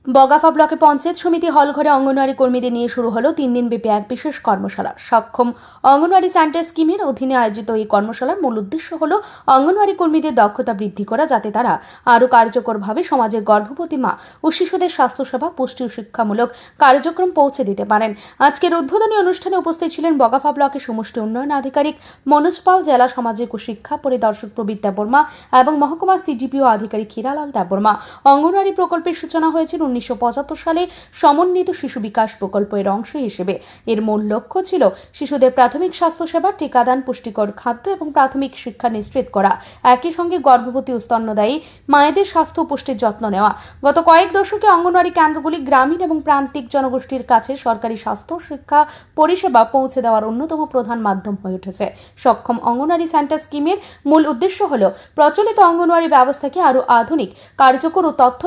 বগাফা ব্লকে পঞ্চায়েত সমিতি হলঘরে অঙ্গনওয়াড়ি কর্মীদের নিয়ে শুরু হলো 3 দিনব্যাপী এক বিশেষ কর্মশালা। সক্ষম অঙ্গনওয়াড়ি সেন্টার স্কিমের অধীনে আয়োজিত এই কর্মশালার মূল উদ্দেশ্য হলো অঙ্গনওয়াড়ি কর্মীদের দক্ষতা বৃদ্ধি করা, যাতে তারা আরও কার্যকরভাবে সমাজের গর্ভবতী মা ও শিশুদের স্বাস্থ্যসেবা, পুষ্টি ও শিক্ষামূলক কার্যক্রম পৌঁছে দিতে পারেন। আজকের উদ্বোধনী অনুষ্ঠানে উপস্থিত ছিলেন বগাফা ব্লকের সমষ্টি উন্নয়ন আধিকারিক মনোজ পাল, জেলা সামাজিক ও শিক্ষা পরিদর্শক প্রবীর দেববর্মা এবং মহকুমার সিডিপিও আধিকারিক হীরালাল দেববর্মা। অঙ্গনওয়াড়ি প্রকল্পের সূচনা হয়েছিল 1975 সালে সমন্বিত শিশু বিকাশ প্রকল্পের অংশ হিসেবে। এর মূল লক্ষ্য ছিল শিশুদের প্রাথমিক স্বাস্থ্যসেবা, টিকাদান, পুষ্টিকর খাদ্য এবং প্রাথমিক শিক্ষা নিশ্চিত করা, একই সঙ্গে গর্ভবতী ও স্তন্যদায়ী মায়েদের স্বাস্থ্য ও পুষ্টির যত্ন নেওয়া। গত কয়েক দশকে অঙ্গনওয়াড়ি কেন্দ্রগুলি গ্রামীণ এবং প্রান্তিক জনগোষ্ঠীর কাছে সরকারি স্বাস্থ্য শিক্ষা পরিষেবা পৌঁছে দেওয়ার অন্যতম প্রধান মাধ্যম হয়ে উঠেছে। সক্ষম অঙ্গনওয়াড়ি সেন্টার স্কিমের মূল উদ্দেশ্য হল প্রচলিত অঙ্গনওয়াড়ি ব্যবস্থাকে আরও আধুনিক, কার্যকর ও তথ্য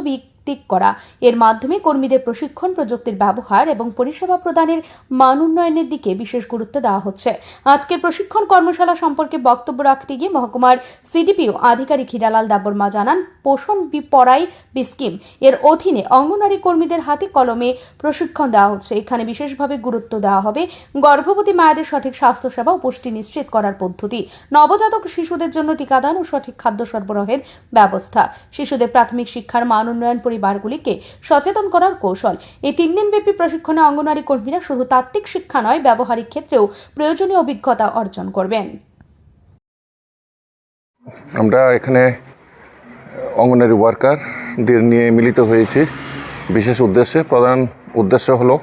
করা। এর মাধ্যমে কর্মীদের প্রশিক্ষণ, প্রযুক্তির ব্যবহার এবং পরিষেবা প্রদানের মান উন্নয়নের দিকে বিশেষ গুরুত্ব দেওয়া হচ্ছে। আজকের প্রশিক্ষণ কর্মশালা সম্পর্কে বক্তব্য রাখতে গিয়ে মহকুমার সিডিপিও আধিকারিক হীরালাল দেববর্মা জানান, পোষণ পড়াই স্কিম এর অধীনে অঙ্গনওয়াড়ি কর্মীদের হাতে কলমে প্রশিক্ষণ দেওয়া হচ্ছে। এখানে বিশেষভাবে গুরুত্ব দেওয়া হবে গর্ভবতী মায়েদের সঠিক স্বাস্থ্যসেবা ও পুষ্টি নিশ্চিত করার পদ্ধতি, নবজাতক শিশুদের জন্য টিকাদান ও সঠিক খাদ্য সরবরাহের ব্যবস্থা, শিশুদের প্রাথমিক শিক্ষার মান উন্নয়ন, পরিবারগুলিকে সচেতন করার কৌশল। এই 3 দিনব্যাপী প্রশিক্ষণে অঙ্গনওয়াড়ি কর্মীরা শুধু তাত্ত্বিক শিক্ষা নয়, ব্যবহারিক ক্ষেত্রেও প্রয়োজনীয় অভিজ্ঞতা অর্জন করবেন। আমরা এখানে অঙ্গনওয়াড়ি ওয়ার্কারদের নিয়ে মিলিত হয়েছি বিশেষ উদ্দেশ্যে। প্রধান উদ্দেশ্য হলো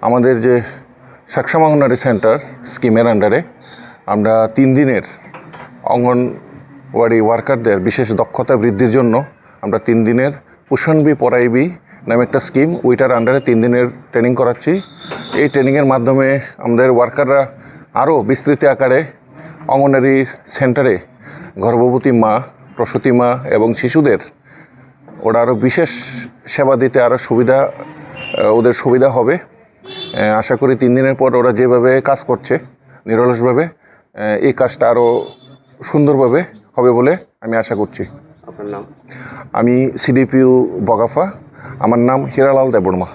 আমাদের যে সক্ষম অঙ্গনওয়াড়ি সেন্টার স্কিমের আন্ডারে আমরা 3 দিনের অঙ্গনওয়াড়ি ওয়ার্কারদের বিশেষ দক্ষতা বৃদ্ধির জন্য আমরা 3 দিনের পোষণ পড়াইবি নামে একটা স্কিম, ওইটার আন্ডারে 3 দিনের ট্রেনিং করাচ্ছি। এই ট্রেনিংয়ের মাধ্যমে আমাদের ওয়ার্কাররা আরও বিস্তৃত আকারে অঙ্গনওয়াড়ি সেন্টারে গর্ভবতী মা, প্রসূতি মা এবং শিশুদের ওরা আরও বিশেষ সেবা দিতে আরও ওদের সুবিধা হবে। আশা করি 3 দিনের পর ওরা যেভাবে কাজ করছে নিরলসভাবে, এই কাজটা আরও সুন্দরভাবে হবে বলে আমি আশা করছি। আপনার নাম? আমি সিডিপিও বগাফা, আমার নাম হীরালাল দেববর্মা।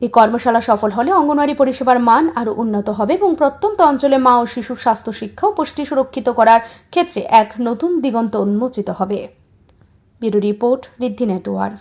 এই কর্মশালা সফল হলে অঙ্গনওয়াড়ি পরিষেবার মান আরও উন্নত হবে এবং প্রত্যন্ত অঞ্চলে মা ও শিশুর স্বাস্থ্য, শিক্ষা ও পুষ্টি সুরক্ষিত করার ক্ষেত্রে এক নতুন দিগন্ত উন্মোচিত হবে। ব্যুরো রিপোর্ট, ঋদ্ধি নেটওয়ার্ক।